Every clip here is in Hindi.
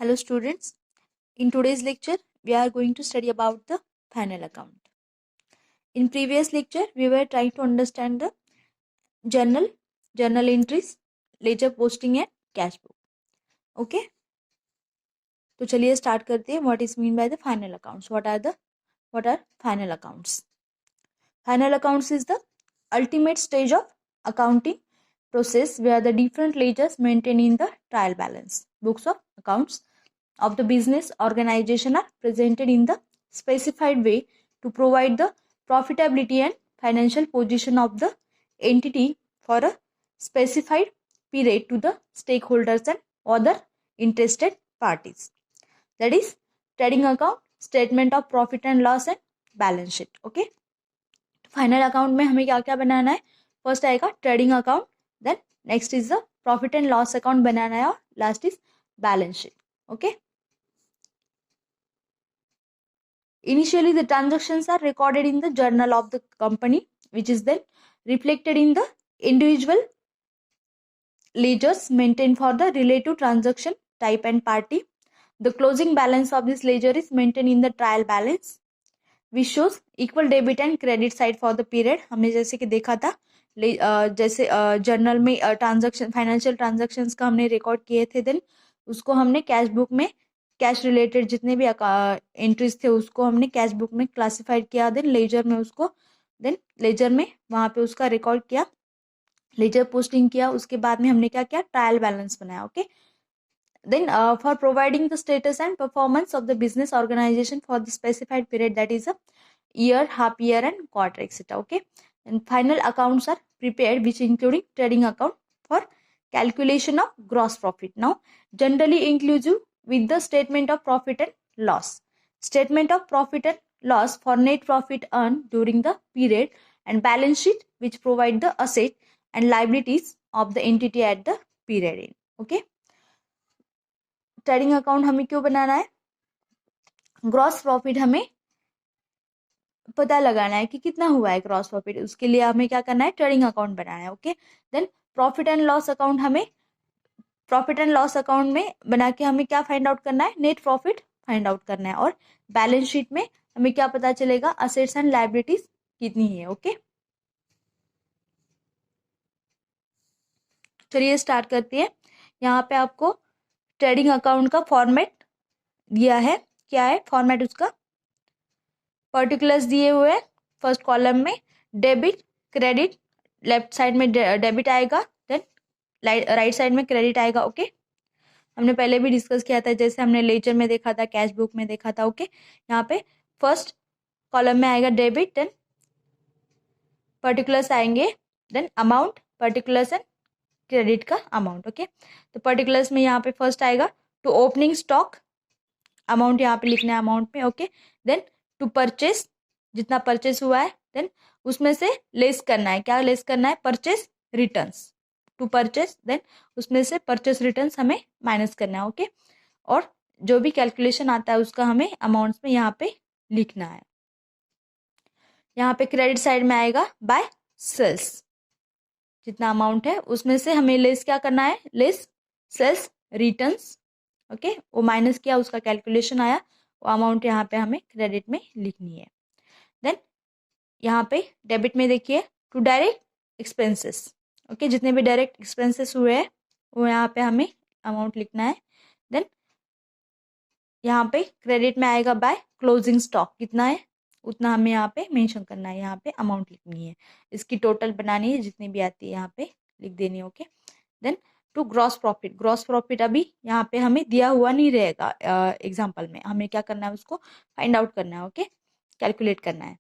Hello students, in today's lecture we are going to study about the final account. In previous lecture we were trying to understand the journal entries, ledger posting and cash book. Okay, तो चलिए start करते हैं. What is mean by the final accounts? What are final accounts? Final accounts is the ultimate stage of accounting process where the different ledgers maintained in the trial balance books of accounts of the business organization are presented in the specified way to provide the profitability and financial position of the entity for a specified period to the stakeholders and other interested parties. That is trading account, statement of profit and loss and balance sheet. Okay. Final account में हमें क्या क्या बनाना है. फर्स्ट आएगा trading account, then next is the profit and loss account बनाना है और last is balance sheet. Okay. Initially, the transactions are recorded in the journal of the company, which is then reflected in the individual ledgers maintained for the relative transaction type and party. The closing balance of this ledger is maintained in the trial balance, which shows equal debit and credit side for the period. हमने जैसे कि देखा था जैसे जर्नल में ट्रांजैक्शन फाइनेंशियल ट्रांजैक्शंस का हमने रिकॉर्ड किए थे, देन उसको हमने कैश बुक में कैश रिलेटेड जितने भी एंट्रीज थे उसको हमने कैश बुक में क्लासिफाइड किया, देन लेजर में वहाँ पे उसका रिकॉर्ड किया, लेजर पोस्टिंग किया. उसके बाद में हमने क्या किया, ट्रायल बैलेंस बनाया. Okay. Then for providing the status and performance of the business organization for the specified period, that is a year, half year and quarter, etc. Okay. And final accounts are prepared, which including trading account for calculation of gross profit. Now generally inclusive with the statement of profit and loss, statement of profit and loss for net profit earned during the period, and balance sheet which provide the asset and liabilities of the entity at the period end. Okay. Trading account हमें क्यों बनाना है, ग्रॉस प्रॉफिट हमें पता लगाना है कि कितना हुआ है ग्रॉस प्रॉफिट, उसके लिए हमें क्या करना है, ट्रेडिंग अकाउंट बनाना है. Okay. Then profit and loss account, हमें प्रॉफिट एंड लॉस अकाउंट में बना के हमें क्या फाइंड आउट करना है, नेट प्रॉफिट फाइंड आउट करना है. और बैलेंस शीट में हमें क्या पता चलेगा, असेट्स एंड लायबिलिटीज कितनी है. ओके. चलिए स्टार्ट करते हैं. यहाँ पे आपको ट्रेडिंग अकाउंट का फॉर्मेट दिया है. क्या है फॉर्मेट उसका, पर्टिकुलर्स दिए हुए हैं. फर्स्ट कॉलम में डेबिट क्रेडिट, लेफ्ट साइड में डेबिट आएगा, देन राइट साइड में क्रेडिट आएगा. ओके. हमने पहले भी डिस्कस किया था, जैसे हमने लेजर में देखा था, कैश बुक में देखा था. ओके. यहाँ पे फर्स्ट कॉलम में आएगा डेबिट, देन पर्टिकुलर्स आएंगे, then amount, particulars and credit का अमाउंट. ओके. तो पर्टिकुलर्स में यहाँ पे फर्स्ट आएगा टू ओपनिंग स्टॉक, अमाउंट यहाँ पे लिखना है अमाउंट में. ओके. देन टू परचेस, जितना परचेस हुआ है, देन उसमें से लेस करना है, क्या लेस करना है, purchase returns. To purchase, then उसमें से परचेस रिटर्न्स हमें माइनस करना है. ओके. और जो भी कैलकुलेशन आता है उसका हमें अमाउंट्स में यहाँ पे लिखना है. यहाँ पे क्रेडिट साइड में आएगा बाय सेल्स, जितना अमाउंट है उसमें से हमें लेस क्या करना है, लेस सेल्स रिटर्न्स. ओके. वो माइनस किया, उसका कैलकुलेशन आया, वो अमाउंट यहाँ पे हमें क्रेडिट में लिखनी है. देन यहाँ पे डेबिट में देखिए टू डायरेक्ट एक्सपेंसेस. ओके. जितने भी डायरेक्ट एक्सपेंसेस हुए हैं वो यहाँ पे हमें अमाउंट लिखना है. देन यहाँ पे क्रेडिट में आएगा बाय क्लोजिंग स्टॉक, कितना है उतना हमें यहाँ पे मेंशन करना है, यहाँ पे अमाउंट लिखनी है, इसकी टोटल बनानी है, जितनी भी आती है यहाँ पे लिख देनी है. Okay. Then to gross profit, gross profit अभी यहाँ पे हमें दिया हुआ नहीं रहेगा एग्जाम्पल में, हमें क्या करना है, उसको फाइंड आउट करना है. ओके. कैलकुलेट करना है.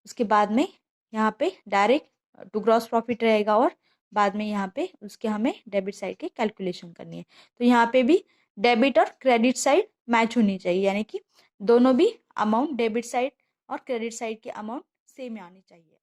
उसके बाद में यहाँ पे डायरेक्ट टू ग्रॉस प्रॉफिट रहेगा और बाद में यहाँ पे उसके हमें डेबिट साइड की कैलकुलेशन करनी है. तो यहाँ पे भी डेबिट और क्रेडिट साइड मैच होनी चाहिए, यानी कि दोनों भी अमाउंट डेबिट साइड और क्रेडिट साइड की अमाउंट सेम आनी चाहिए.